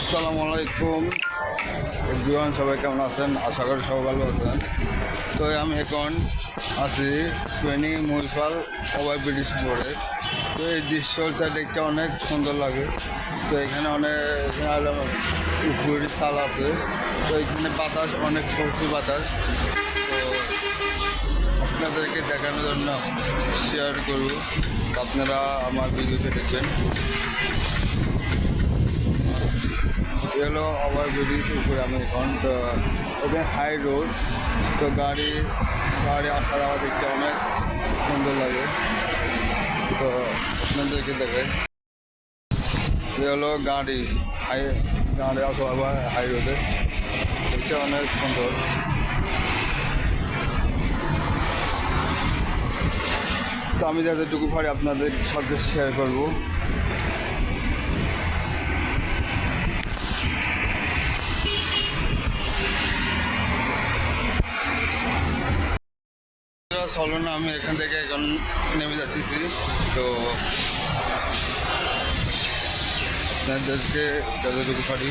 আসসালামু আলাইকুম এভরিওয়ান, সবাই কেমন আছেন? আশা করি সবাই ভালো আছেন। তো আমি এখন আছি ট্রেনিং মহিপাল ওভার ব্রিজ পরে। তো এই দৃশ্যটা দেখতে অনেক সুন্দর লাগে। তো এখানে উপরে তাল আছে। তো এখানে বাতাস অনেক প্রচুর বাতাস। তো আপনাদেরকে দেখানোর জন্য শেয়ার করব, আপনারা আমার ভিডিওতে দেখবেন। এলো ওভার ব্রিজ উপরে আমি এখন। তো ওখানে হাই রোড, তো গাড়ি আসা যাওয়া দেখতে অনেক সুন্দর লাগে। তো আপনাদেরকে দেখে এ হলো গাড়ি আসা যাওয়া হাই রোডে দেখতে অনেক সুন্দর। তো আমি যতটুকু পারি আপনাদের সাথে শেয়ার করবো। চলো না, আমি এখান থেকে এখন নেমে যাচ্ছি। তো আপনাদেরকে যতটুকু পারি